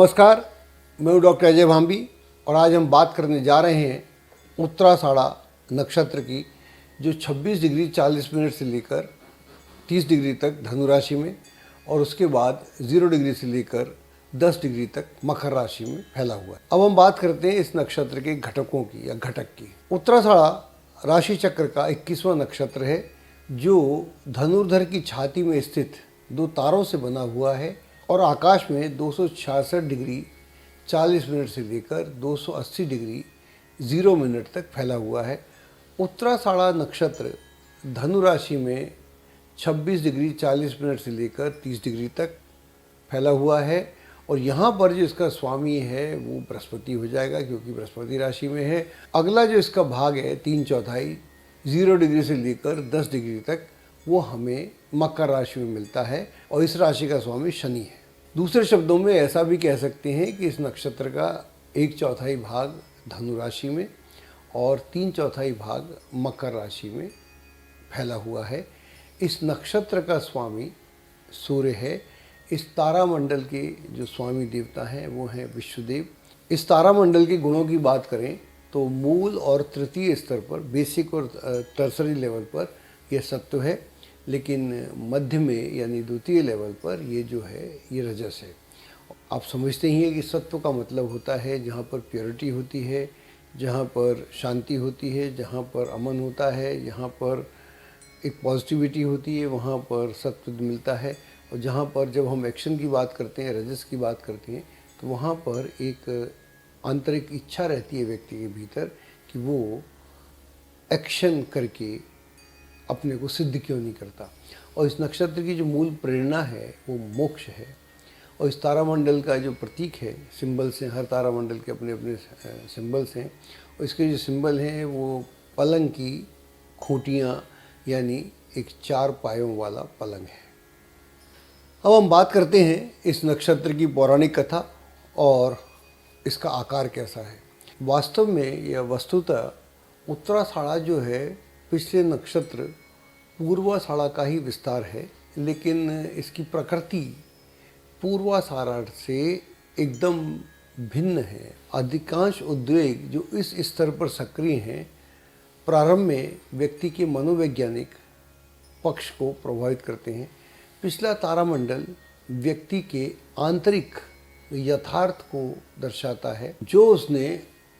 नमस्कार, मैं हूँ डॉक्टर अजय भांबी और आज हम बात करने जा रहे हैं उत्तराषाढ़ा नक्षत्र की, जो 26 डिग्री 40 मिनट से लेकर 30 डिग्री तक धनु राशि में और उसके बाद 0 डिग्री से लेकर 10 डिग्री तक मकर राशि में फैला हुआ है। अब हम बात करते हैं इस नक्षत्र के घटकों की या घटक की। उत्तराषाढ़ा राशि चक्र का 21वां नक्षत्र है, जो धनुर्धर की छाती में स्थित 2 तारों से बना हुआ है और आकाश में 266 डिग्री 40 मिनट से लेकर 280 डिग्री 0 मिनट तक फैला हुआ है। उत्तराषाढ़ा नक्षत्र धनु राशि में 26 डिग्री 40 मिनट से लेकर 30 डिग्री तक फैला हुआ है और यहाँ पर जो इसका स्वामी है वो बृहस्पति हो जाएगा, क्योंकि बृहस्पति राशि में है। अगला जो इसका भाग है 3/4 0 डिग्री से लेकर 10 डिग्री तक, वो हमें मकर राशि में मिलता है और इस राशि का स्वामी शनि है। दूसरे शब्दों में ऐसा भी कह सकते हैं कि इस नक्षत्र का 1/4 भाग धनु राशि में और 3/4 भाग मकर राशि में फैला हुआ है। इस नक्षत्र का स्वामी सूर्य है। इस तारामंडल के जो स्वामी देवता हैं वो हैं विश्वदेव। इस तारामंडल के गुणों की बात करें तो मूल और तृतीय स्तर पर, बेसिक और टर्सरी लेवल पर यह सत्व है, लेकिन मध्य में यानी द्वितीय लेवल पर ये जो है ये रजस है। आप समझते ही हैं कि सत्व का मतलब होता है जहाँ पर प्योरिटी होती है, जहाँ पर शांति होती है, जहाँ पर अमन होता है, जहाँ पर एक पॉजिटिविटी होती है, वहाँ पर सत्व मिलता है। और जहाँ पर जब हम एक्शन की बात करते हैं, रजस की बात करते हैं, तो वहाँ पर एक आंतरिक इच्छा रहती है व्यक्ति के भीतर कि वो एक्शन करके अपने को सिद्ध क्यों नहीं करता। और इस नक्षत्र की जो मूल प्रेरणा है वो मोक्ष है। और इस तारामंडल का जो प्रतीक है, सिंबल्स हैं, हर तारामंडल के अपने अपने सिंबल्स हैं, और इसके जो सिंबल हैं वो पलंग की खूंटियाँ यानी एक 4 पायों वाला पलंग है। अब हम बात करते हैं इस नक्षत्र की पौराणिक कथा और इसका आकार कैसा है। वास्तव में यह वस्तुतः उत्तराषाढ़ा जो है पिछले नक्षत्र पूर्वाषाढ़ा का ही विस्तार है, लेकिन इसकी प्रकृति पूर्वाषाढ़ा से एकदम भिन्न है। अधिकांश उद्वेग जो इस स्तर पर सक्रिय हैं, प्रारंभ में व्यक्ति के मनोवैज्ञानिक पक्ष को प्रभावित करते हैं। पिछला तारामंडल व्यक्ति के आंतरिक यथार्थ को दर्शाता है, जो उसने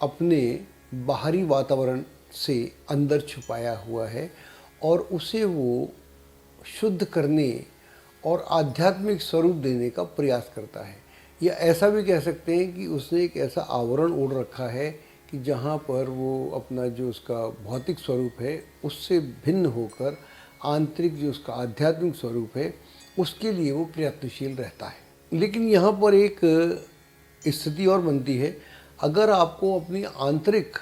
अपने बाहरी वातावरण से अंदर छुपाया हुआ है और उसे वो शुद्ध करने और आध्यात्मिक स्वरूप देने का प्रयास करता है। या ऐसा भी कह सकते हैं कि उसने एक ऐसा आवरण ओढ़ रखा है कि जहाँ पर वो अपना जो उसका भौतिक स्वरूप है उससे भिन्न होकर आंतरिक जो उसका आध्यात्मिक स्वरूप है उसके लिए वो प्रयत्नशील रहता है। लेकिन यहाँ पर एक स्थिति और बनती है, अगर आपको अपनी आंतरिक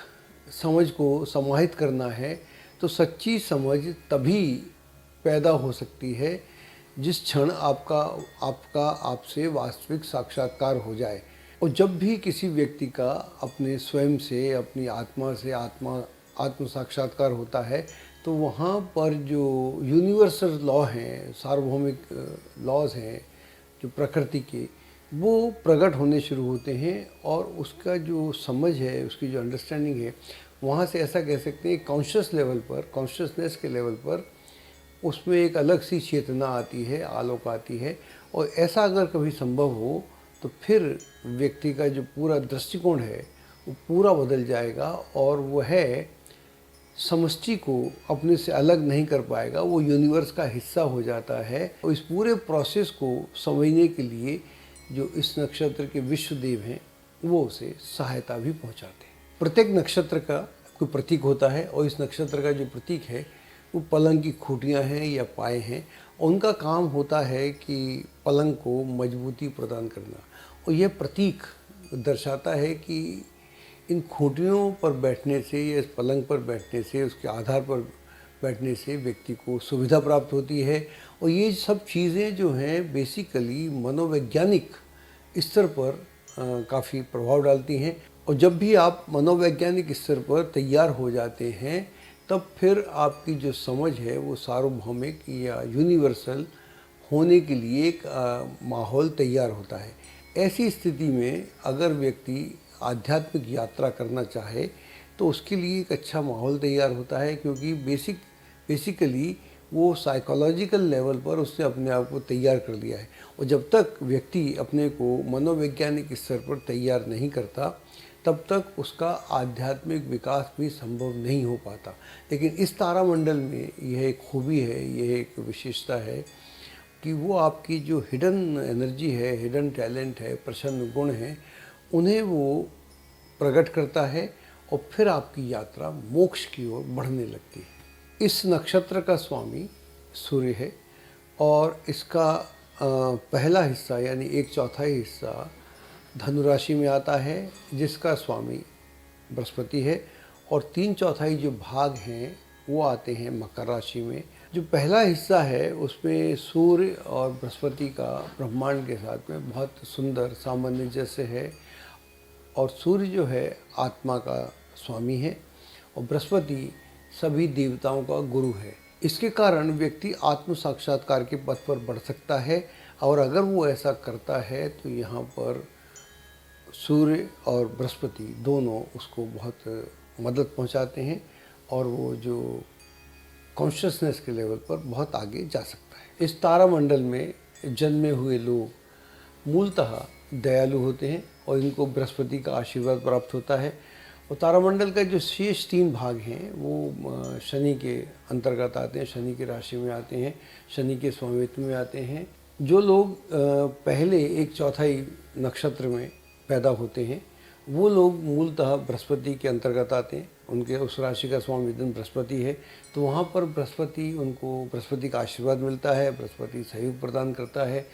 समझ को समाहित करना है तो सच्ची समझ तभी पैदा हो सकती है जिस क्षण आपसे वास्तविक साक्षात्कार हो जाए। और जब भी किसी व्यक्ति का अपने स्वयं से, अपनी आत्मा से आत्म साक्षात्कार होता है, तो वहाँ पर जो यूनिवर्सल लॉ हैं, सार्वभौमिक लॉज हैं जो प्रकृति के, वो प्रकट होने शुरू होते हैं और उसका जो समझ है, उसकी जो अंडरस्टैंडिंग है, वहाँ से ऐसा कह सकते हैं कॉन्शियस लेवल पर, कॉन्शियसनेस के लेवल पर उसमें एक अलग सी चेतना आती है, आलोक आती है। और ऐसा अगर कभी संभव हो तो फिर व्यक्ति का जो पूरा दृष्टिकोण है वो पूरा बदल जाएगा और वह समष्टि को अपने से अलग नहीं कर पाएगा, वो यूनिवर्स का हिस्सा हो जाता है। और इस पूरे प्रोसेस को समझने के लिए जो इस नक्षत्र के विश्वदेव हैं वो उसे सहायता भी पहुंचाते हैं। प्रत्येक नक्षत्र का कोई प्रतीक होता है और इस नक्षत्र का जो प्रतीक है वो पलंग की खूंटियाँ हैं या पाए हैं। उनका काम होता है कि पलंग को मजबूती प्रदान करना, और यह प्रतीक दर्शाता है कि इन खूंटियों पर बैठने से या इस पलंग पर बैठने से, उसके आधार पर बैठने से व्यक्ति को सुविधा प्राप्त होती है। और ये सब चीज़ें जो हैं बेसिकली मनोवैज्ञानिक स्तर पर काफ़ी प्रभाव डालती हैं। और जब भी आप मनोवैज्ञानिक स्तर पर तैयार हो जाते हैं तब फिर आपकी जो समझ है वो सार्वभौमिक या यूनिवर्सल होने के लिए एक माहौल तैयार होता है। ऐसी स्थिति में अगर व्यक्ति आध्यात्मिक यात्रा करना चाहे तो उसके लिए एक अच्छा माहौल तैयार होता है, क्योंकि बेसिकली वो साइकोलॉजिकल लेवल पर उसने अपने आप को तैयार कर लिया है। और जब तक व्यक्ति अपने को मनोवैज्ञानिक स्तर पर तैयार नहीं करता तब तक उसका आध्यात्मिक विकास भी संभव नहीं हो पाता। लेकिन इस तारामंडल में यह एक खूबी है, यह एक विशेषता है कि वो आपकी जो हिडन एनर्जी है, हिडन टैलेंट है, प्रसन्न गुण हैं, उन्हें वो प्रकट करता है और फिर आपकी यात्रा मोक्ष की ओर बढ़ने लगती है। इस नक्षत्र का स्वामी सूर्य है और इसका पहला हिस्सा यानी 1/4 हिस्सा धनु राशि में आता है, जिसका स्वामी बृहस्पति है, और 3/4 जो भाग हैं वो आते हैं मकर राशि में। जो पहला हिस्सा है उसमें सूर्य और बृहस्पति का ब्रह्मांड के साथ में बहुत सुंदर सामंजस्य है। और सूर्य जो है आत्मा का स्वामी है और बृहस्पति सभी देवताओं का गुरु है। इसके कारण व्यक्ति आत्म साक्षात्कार के पथ पर बढ़ सकता है, और अगर वो ऐसा करता है तो यहाँ पर सूर्य और बृहस्पति दोनों उसको बहुत मदद पहुँचाते हैं और वो जो कॉन्शियसनेस के लेवल पर बहुत आगे जा सकता है। इस तारामंडल में जन्मे हुए लोग मूलतः दयालु होते हैं और इनको बृहस्पति का आशीर्वाद प्राप्त होता है। और तारामंडल का जो शेष 3 भाग हैं वो शनि के अंतर्गत आते हैं, शनि की राशि में आते हैं, शनि के स्वामित्व में आते हैं। जो लोग पहले 1/4 नक्षत्र में पैदा होते हैं वो लोग मूलतः बृहस्पति के अंतर्गत आते हैं, उनके उस राशि का स्वामी दिन बृहस्पति है, तो वहाँ पर बृहस्पति का आशीर्वाद मिलता है, बृहस्पति सहयोग प्रदान करता है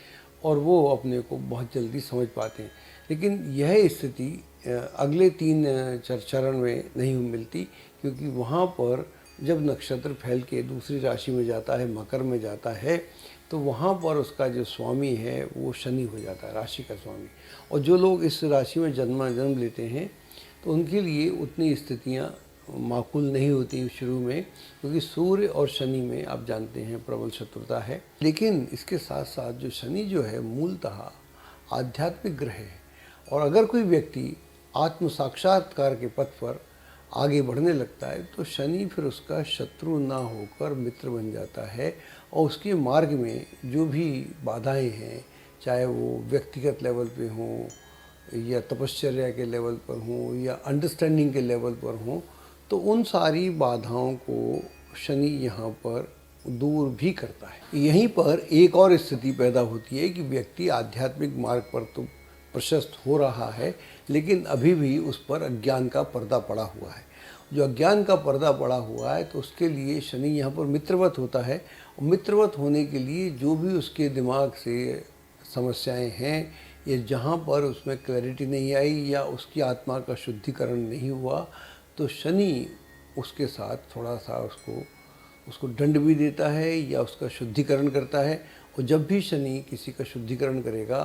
और वो अपने को बहुत जल्दी समझ पाते हैं। लेकिन यह स्थिति अगले 3 चरण में नहीं मिलती, क्योंकि वहाँ पर जब नक्षत्र फैल के दूसरी राशि में जाता है, मकर में जाता है, तो वहाँ पर उसका जो स्वामी है वो शनि हो जाता है, राशि का स्वामी। और जो लोग इस राशि में जन्म लेते हैं तो उनके लिए उतनी स्थितियाँ माकूल नहीं होती शुरू में, क्योंकि सूर्य और शनि में आप जानते हैं प्रबल शत्रुता है। लेकिन इसके साथ साथ जो शनि जो है मूलतः आध्यात्मिक ग्रह है, और अगर कोई व्यक्ति आत्म साक्षात्कार के पथ पर आगे बढ़ने लगता है तो शनि फिर उसका शत्रु ना होकर मित्र बन जाता है, और उसके मार्ग में जो भी बाधाएं हैं, चाहे वो व्यक्तिगत लेवल पे हों या तपश्चर्या के लेवल पर हों या अंडरस्टैंडिंग के लेवल पर हों, तो उन सारी बाधाओं को शनि यहाँ पर दूर भी करता है। यहीं पर एक और स्थिति पैदा होती है कि व्यक्ति आध्यात्मिक मार्ग पर तो प्रशस्त हो रहा है, लेकिन अभी भी उस पर अज्ञान का पर्दा पड़ा हुआ है। जो अज्ञान का पर्दा पड़ा हुआ है तो उसके लिए शनि यहाँ पर मित्रवत होता है, और मित्रवत होने के लिए जो भी उसके दिमाग से समस्याएं हैं या जहाँ पर उसमें क्लैरिटी नहीं आई या उसकी आत्मा का शुद्धिकरण नहीं हुआ, तो शनि उसके साथ थोड़ा सा उसको दंड भी देता है या उसका शुद्धिकरण करता है। और जब भी शनि किसी का शुद्धिकरण करेगा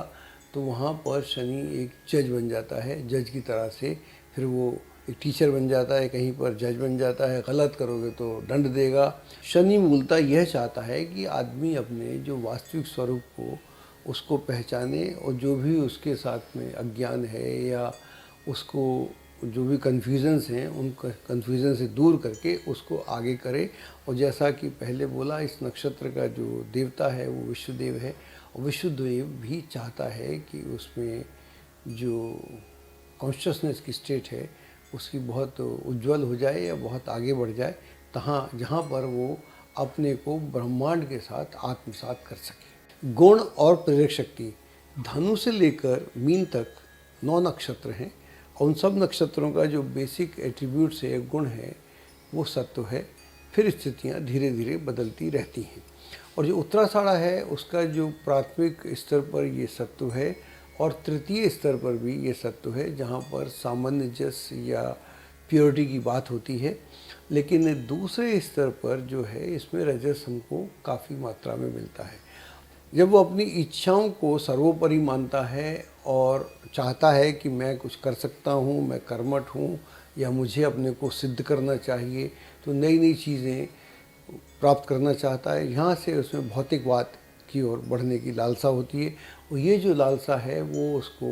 तो वहाँ पर शनि एक जज बन जाता है, जज की तरह से। फिर वो एक टीचर बन जाता है, कहीं पर जज बन जाता है, गलत करोगे तो दंड देगा। शनि मूलतः यह चाहता है कि आदमी अपने जो वास्तविक स्वरूप को उसको पहचाने, और जो भी उसके साथ में अज्ञान है या उसको जो भी कन्फ्यूजन्स हैं उन कन्फ्यूजन से दूर करके उसको आगे करे। और जैसा कि पहले बोला, इस नक्षत्र का जो देवता है वो विष्णुदेव है, और विष्णुदेव भी चाहता है कि उसमें जो कॉन्शियसनेस की स्टेट है उसकी बहुत उज्जवल हो जाए या बहुत आगे बढ़ जाए, जहाँ पर वो अपने को ब्रह्मांड के साथ आत्मसात कर सके। गुण और प्रेरक शक्ति, धनु से लेकर मीन तक 9 नक्षत्र हैं, और उन सब नक्षत्रों का जो बेसिक एट्रीब्यूट्स है, गुण है, वो सत्व है। फिर स्थितियाँ धीरे धीरे बदलती रहती हैं। और जो उत्तराषाढ़ा है उसका जो प्राथमिक स्तर पर ये सत्व है, और तृतीय स्तर पर भी ये सत्व है, जहाँ पर सामंजस्य या प्योरिटी की बात होती है। लेकिन दूसरे स्तर पर जो है इसमें रजस हमको काफ़ी मात्रा में मिलता है। जब वो अपनी इच्छाओं को सर्वोपरि मानता है और चाहता है कि मैं कुछ कर सकता हूँ, मैं कर्मठ हूँ, या मुझे अपने को सिद्ध करना चाहिए, तो नई नई चीज़ें प्राप्त करना चाहता है, यहाँ से उसमें भौतिकवाद की ओर बढ़ने की लालसा होती है। और ये जो लालसा है वो उसको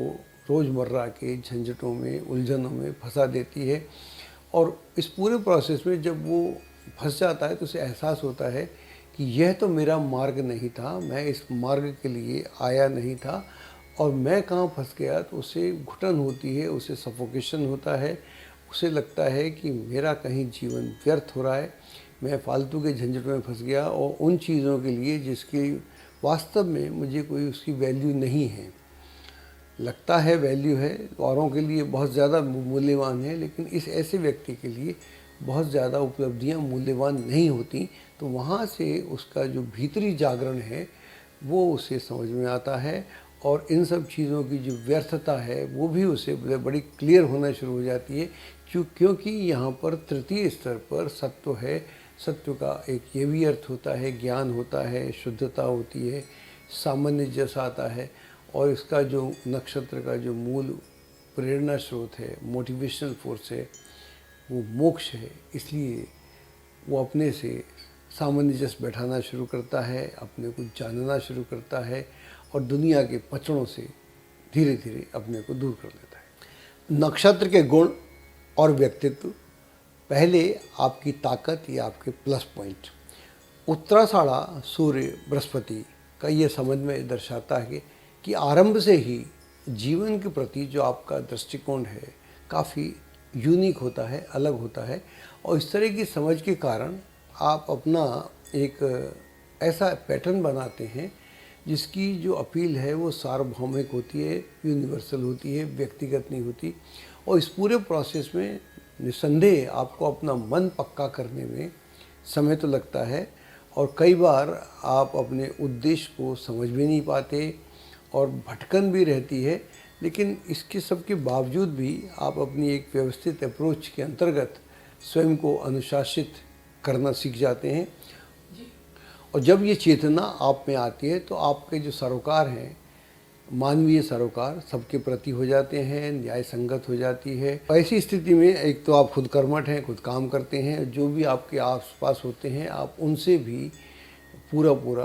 रोज़मर्रा के झंझटों में, उलझनों में फंसा देती है। और इस पूरे प्रोसेस में जब वो फंस जाता है तो उसे एहसास होता है कि यह तो मेरा मार्ग नहीं था, मैं इस मार्ग के लिए आया नहीं था, और मैं कहाँ फंस गया। तो उसे घुटन होती है, उसे सफोकेशन होता है, उसे लगता है कि मेरा कहीं जीवन व्यर्थ हो रहा है, मैं फालतू के झंझट में फंस गया, और उन चीज़ों के लिए जिसकी वास्तव में मुझे कोई उसकी वैल्यू नहीं है। लगता है वैल्यू है, औरों के लिए बहुत ज़्यादा मूल्यवान है, लेकिन इस ऐसे व्यक्ति के लिए बहुत ज़्यादा उपलब्धियां मूल्यवान नहीं होती। तो वहाँ से उसका जो भीतरी जागरण है वो उसे समझ में आता है, और इन सब चीज़ों की जो व्यर्थता है वो भी उसे बड़ी क्लियर होना शुरू हो जाती है। क्योंकि यहाँ पर तृतीय स्तर पर सत्व है। सत्व का एक ये भी अर्थ होता है, ज्ञान होता है, शुद्धता होती है, सामान्य जैसा आता है। और इसका जो नक्षत्र का जो मूल प्रेरणा स्रोत है, मोटिवेशनल फोर्स है, वो मोक्ष है। इसलिए वो अपने से सामंजस्य बैठाना शुरू करता है, अपने को जानना शुरू करता है, और दुनिया के पचड़ों से धीरे धीरे अपने को दूर कर लेता है। नक्षत्र के गुण और व्यक्तित्व। पहले आपकी ताकत या आपके प्लस पॉइंट। उत्तराषाढ़ा सूर्य बृहस्पति का ये समझ में दर्शाता है कि आरंभ से ही जीवन के प्रति जो आपका दृष्टिकोण है काफ़ी यूनिक होता है, अलग होता है। और इस तरह की समझ के कारण आप अपना एक ऐसा पैटर्न बनाते हैं जिसकी जो अपील है वो सार्वभौमिक होती है, यूनिवर्सल होती है, व्यक्तिगत नहीं होती। और इस पूरे प्रोसेस में निस्संदेह आपको अपना मन पक्का करने में समय तो लगता है, और कई बार आप अपने उद्देश्य को समझ भी नहीं पाते और भटकन भी रहती है। लेकिन इसके सब के बावजूद भी आप अपनी एक व्यवस्थित अप्रोच के अंतर्गत स्वयं को अनुशासित करना सीख जाते हैं। और जब ये चेतना आप में आती है तो आपके जो सरोकार हैं, मानवीय सरोकार सबके प्रति हो जाते हैं, न्याय संगत हो जाती है। ऐसी स्थिति में एक तो आप खुद कर्मठ हैं, खुद काम करते हैं, जो भी आपके आसपास होते हैं आप उनसे भी पूरा पूरा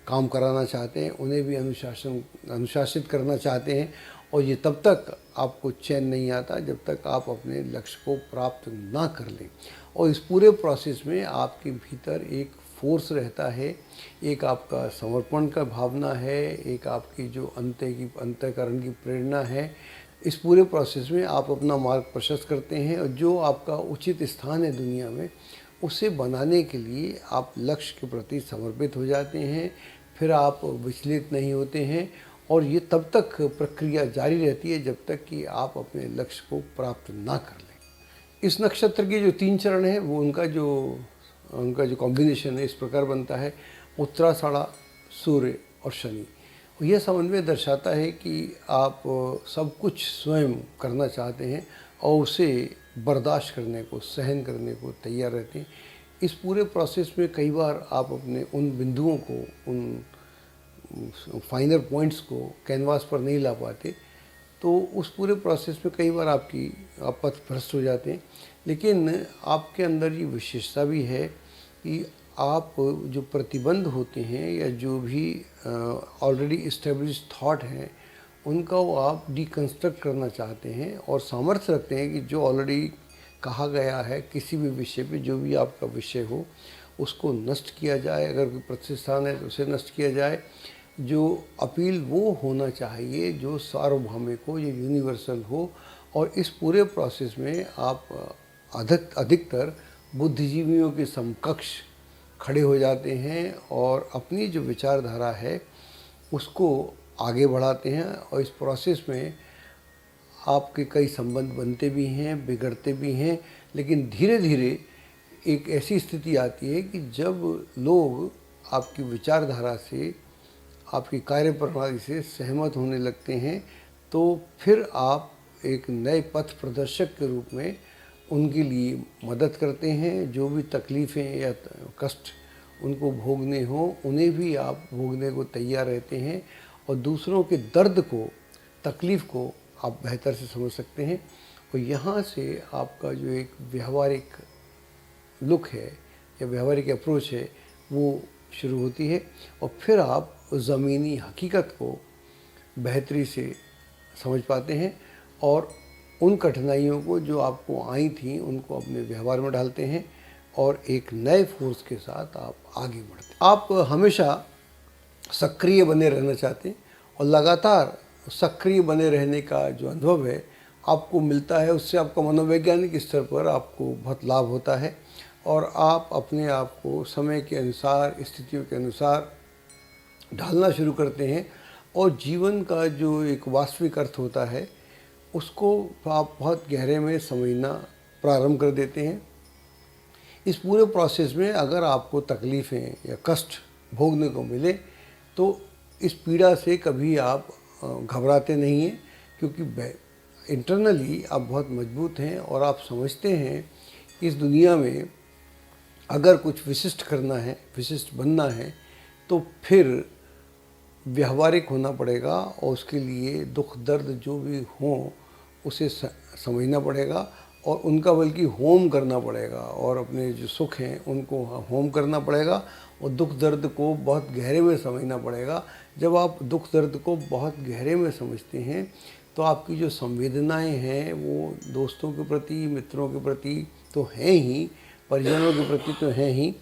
काम कराना चाहते हैं, उन्हें भी अनुशासित करना चाहते हैं। और ये तब तक आपको चैन नहीं आता जब तक आप अपने लक्ष्य को प्राप्त ना कर लें। और इस पूरे प्रोसेस में आपके भीतर एक फोर्स रहता है, एक आपका समर्पण का भावना है, एक आपकी जो अंतःकरण की प्रेरणा है। इस पूरे प्रोसेस में आप अपना मार्ग प्रशस्त करते हैं, और जो आपका उचित स्थान है दुनिया में उसे बनाने के लिए आप लक्ष्य के प्रति समर्पित हो जाते हैं। फिर आप विचलित नहीं होते हैं, और ये तब तक प्रक्रिया जारी रहती है जब तक कि आप अपने लक्ष्य को प्राप्त ना कर लें। इस नक्षत्र के जो 3 चरण हैं वो उनका जो कॉम्बिनेशन है इस प्रकार बनता है: उत्तराषाढ़ा, सूर्य और शनि। यह समन्वय दर्शाता है कि आप सब कुछ स्वयं करना चाहते हैं और उसे बर्दाश्त करने को, सहन करने को तैयार रहते हैं। इस पूरे प्रोसेस में कई बार आप अपने उन बिंदुओं को, उन फाइनर पॉइंट्स को कैनवास पर नहीं ला पाते, तो उस पूरे प्रोसेस में कई बार आप पथ भ्रष्ट हो जाते हैं। लेकिन आपके अंदर ये विशेषता भी है कि आप जो प्रतिबंध होते हैं या जो भी ऑलरेडी इस्टेब्लिश थॉट हैं उनका वो आप डिकंस्ट्रक्ट करना चाहते हैं, और सामर्थ्य रखते हैं कि जो ऑलरेडी कहा गया है किसी भी विषय पे, जो भी आपका विषय हो उसको नष्ट किया जाए। अगर कोई प्रतिष्ठान है तो उसे नष्ट किया जाए। जो अपील वो होना चाहिए जो सार्वभौमिक हो, ये यूनिवर्सल हो। और इस पूरे प्रोसेस में आप अधिकतर बुद्धिजीवियों के समकक्ष खड़े हो जाते हैं और अपनी जो विचारधारा है उसको आगे बढ़ाते हैं। और इस प्रोसेस में आपके कई संबंध बनते भी हैं, बिगड़ते भी हैं, लेकिन धीरे धीरे एक ऐसी स्थिति आती है कि जब लोग आपकी विचारधारा से, आपकी कार्य प्रणाली से सहमत होने लगते हैं, तो फिर आप एक नए पथ प्रदर्शक के रूप में उनके लिए मदद करते हैं। जो भी तकलीफ़ें या कष्ट उनको भोगने हों उन्हें भी आप भोगने को तैयार रहते हैं, और दूसरों के दर्द को, तकलीफ़ को आप बेहतर से समझ सकते हैं। और यहाँ से आपका जो एक व्यवहारिक लुक है या व्यवहारिक अप्रोच है वो शुरू होती है, और फिर आप ज़मीनी हकीकत को बेहतरी से समझ पाते हैं और उन कठिनाइयों को जो आपको आई थी उनको अपने व्यवहार में डालते हैं और एक नए फोर्स के साथ आप आगे बढ़ते हैं। आप हमेशा सक्रिय बने रहना चाहते हैं और लगातार सक्रिय बने रहने का जो अनुभव है आपको मिलता है, उससे आपका मनोवैज्ञानिक स्तर पर आपको बहुत लाभ होता है और आप अपने आप को समय के अनुसार, स्थितियों के अनुसार ढालना शुरू करते हैं और जीवन का जो एक वास्तविक अर्थ होता है उसको आप बहुत गहरे में समझना प्रारंभ कर देते हैं। इस पूरे प्रोसेस में अगर आपको तकलीफ़ें या कष्ट भोगने को मिले तो इस पीड़ा से कभी आप घबराते नहीं हैं, क्योंकि इंटरनली आप बहुत मजबूत हैं और आप समझते हैं इस दुनिया में अगर कुछ विशिष्ट करना है, विशिष्ट बनना है तो फिर व्यवहारिक होना पड़ेगा और उसके लिए दुख दर्द जो भी हों उसे समझना पड़ेगा और उनका बल्कि होम करना पड़ेगा और अपने जो सुख हैं उनको होम करना पड़ेगा और दुख दर्द को बहुत गहरे में समझना पड़ेगा। जब आप दुख दर्द को बहुत गहरे में समझते हैं तो आपकी जो संवेदनाएं हैं वो दोस्तों के प्रति, मित्रों के प्रति तो हैं ही, परिजनों के प्रति तो हैं ही,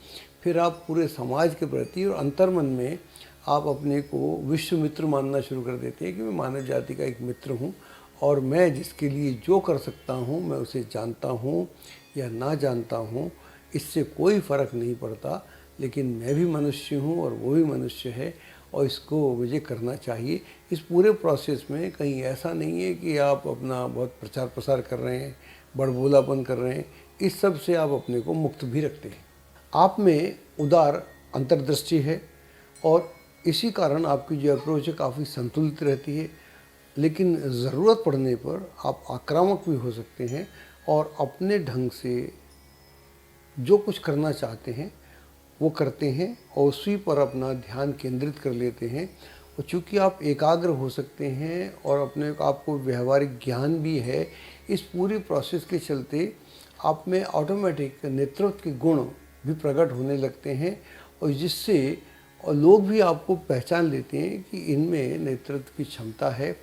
फिर आप पूरे समाज के प्रति और अंतर्मन में आप अपने को विश्व मित्र मानना शुरू कर देते हैं कि मैं मानव जाति का एक मित्र हूँ और मैं जिसके लिए जो कर सकता हूँ मैं उसे जानता हूँ या ना जानता हूँ, इससे कोई फ़र्क नहीं पड़ता, लेकिन मैं भी मनुष्य हूँ और वो भी मनुष्य है और इसको मुझे करना चाहिए। इस पूरे प्रोसेस में कहीं ऐसा नहीं है कि आप अपना बहुत प्रचार प्रसार कर रहे हैं, बड़बोलापन कर रहे हैं, इस सब से आप अपने को मुक्त भी रखते हैं। आप में उदार अंतर्दृष्टि है और इसी कारण आपकी जो अप्रोच है काफ़ी संतुलित रहती है, लेकिन ज़रूरत पड़ने पर आप आक्रामक भी हो सकते हैं और अपने ढंग से जो कुछ करना चाहते हैं वो करते हैं और उसी पर अपना ध्यान केंद्रित कर लेते हैं। और चूँकि आप एकाग्र हो सकते हैं और अपने आपको व्यवहारिक ज्ञान भी है, इस पूरी प्रोसेस के चलते आप में ऑटोमेटिक नेतृत्व के गुण भी प्रकट होने लगते हैं और जिससे और लोग भी आपको पहचान लेते हैं कि इनमें नेतृत्व की क्षमता है,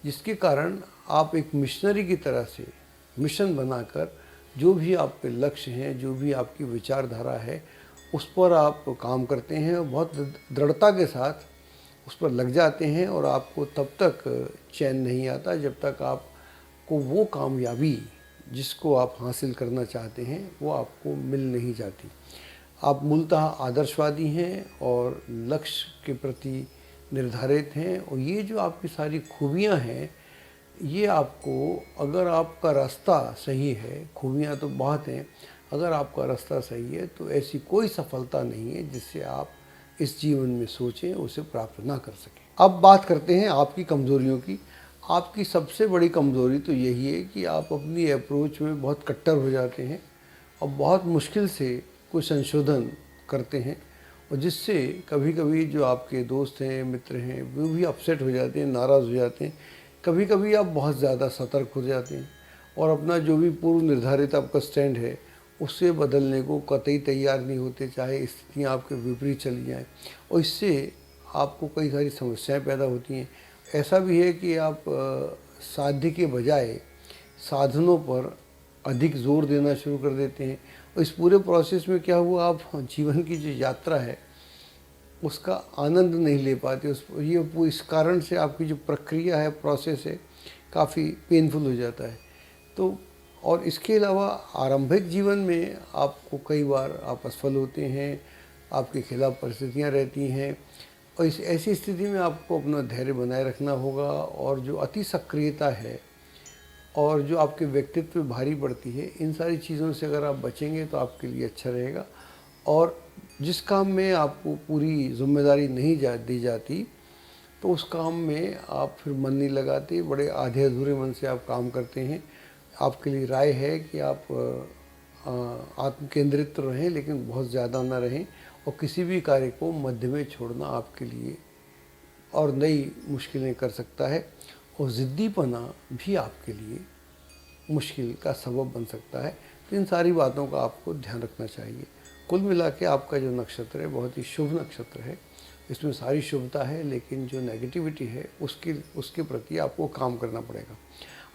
जिसके कारण आप एक मिशनरी की तरह से मिशन बनाकर जो भी आपके लक्ष्य हैं, जो भी आपकी विचारधारा है उस पर आप काम करते हैं और बहुत दृढ़ता के साथ उस पर लग जाते हैं और आपको तब तक चैन नहीं आता जब तक आपको वो कामयाबी जिसको आप हासिल करना चाहते हैं वो आपको मिल नहीं जाती। आप मूलतः आदर्शवादी हैं और लक्ष्य के प्रति निर्धारित हैं और ये जो आपकी सारी खूबियां हैं ये आपको, अगर आपका रास्ता सही है, खूबियां तो बहुत हैं, अगर आपका रास्ता सही है तो ऐसी कोई सफलता नहीं है जिससे आप इस जीवन में सोचें उसे प्राप्त ना कर सकें। अब बात करते हैं आपकी कमज़ोरियों की। आपकी सबसे बड़ी कमज़ोरी तो यही है कि आप अपनी अप्रोच में बहुत कट्टर हो जाते हैं और बहुत मुश्किल से कोई संशोधन करते हैं और जिससे कभी कभी जो आपके दोस्त हैं, मित्र हैं, वो भी अपसेट हो जाते हैं, नाराज़ हो जाते हैं। कभी कभी आप बहुत ज़्यादा सतर्क हो जाते हैं और अपना जो भी पूर्व निर्धारित आपका स्टैंड है उससे बदलने को कतई तैयार नहीं होते, चाहे स्थितियाँ आपके विपरीत चली जाएँ और इससे आपको कई सारी समस्याएं पैदा होती हैं। ऐसा भी है कि आप साध्य के बजाय साधनों पर अधिक जोर देना शुरू कर देते हैं और इस पूरे प्रोसेस में क्या हुआ, आप जीवन की जो यात्रा है उसका आनंद नहीं ले पाते। इस कारण से आपकी जो प्रक्रिया है, प्रोसेस है, काफ़ी पेनफुल हो जाता है। तो और इसके अलावा आरंभिक जीवन में आपको कई बार आप असफल होते हैं, आपके खिलाफ परिस्थितियां रहती हैं और इस ऐसी स्थिति में आपको अपना धैर्य बनाए रखना होगा और जो अति सक्रियता है और जो आपके व्यक्तित्व पे भारी पड़ती है, इन सारी चीज़ों से अगर आप बचेंगे तो आपके लिए अच्छा रहेगा। और जिस काम में आपको पूरी जिम्मेदारी नहीं दी जाती तो उस काम में आप फिर मन नहीं लगाते, बड़े आधे अधूरे मन से आप काम करते हैं। आपके लिए राय है कि आप आत्म केंद्रित तो रहें लेकिन बहुत ज़्यादा ना रहें और किसी भी कार्य को मध्य में छोड़ना आपके लिए और नई मुश्किलें कर सकता है और ज़िद्दीपना भी आपके लिए मुश्किल का सबब बन सकता है। तो इन सारी बातों का आपको ध्यान रखना चाहिए। कुल मिला के आपका जो नक्षत्र है बहुत ही शुभ नक्षत्र है इसमें सारी शुभता है, लेकिन जो नेगेटिविटी है उसके प्रति आपको काम करना पड़ेगा।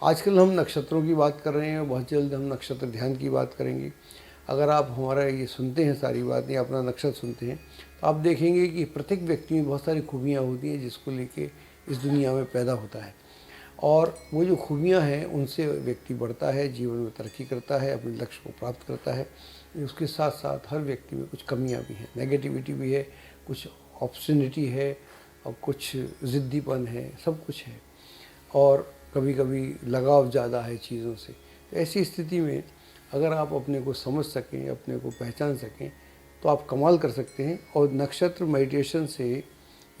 आजकल हम नक्षत्रों की बात कर रहे हैं, बहुत जल्द हम नक्षत्र ध्यान की बात करेंगे। अगर आप हमारा ये सुनते हैं सारी बातें, अपना नक्षत्र सुनते हैं, तो आप देखेंगे कि प्रत्येक व्यक्ति में बहुत सारी खूबियाँ होती हैं जिसको लेके इस दुनिया में पैदा होता है, और वो जो खूबियाँ हैं उनसे व्यक्ति बढ़ता है, जीवन में तरक्की करता है, अपने लक्ष्य को प्राप्त करता है। उसके साथ साथ हर व्यक्ति में कुछ कमियाँ भी हैं, नेगेटिविटी भी है, कुछ ऑब्स्टिनिटी है और कुछ ज़िद्दीपन है, सब कुछ है, और कभी कभी लगाव ज़्यादा है चीज़ों से। ऐसी स्थिति में अगर आप अपने को समझ सकें, अपने को पहचान सकें, तो आप कमाल कर सकते हैं। और नक्षत्र मेडिटेशन से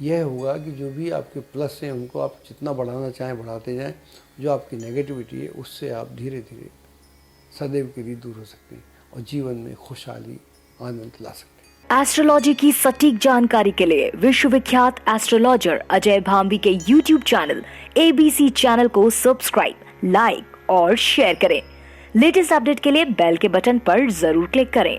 यह होगा कि जो भी आपके प्लस हैं उनको आप जितना बढ़ाना चाहें बढ़ाते जाएं, जो आपकी नेगेटिविटी है उससे आप धीरे धीरे सदैव के लिए दूर हो सकते हैं और जीवन में खुशहाली आनंद ला सकते हैं। एस्ट्रोलॉजी की सटीक जानकारी के लिए विश्वविख्यात एस्ट्रोलॉजर अजय भांबी के YouTube चैनल ABC चैनल को सब्सक्राइब, लाइक और शेयर करें। लेटेस्ट अपडेट के लिए बेल के बटन पर जरूर क्लिक करें।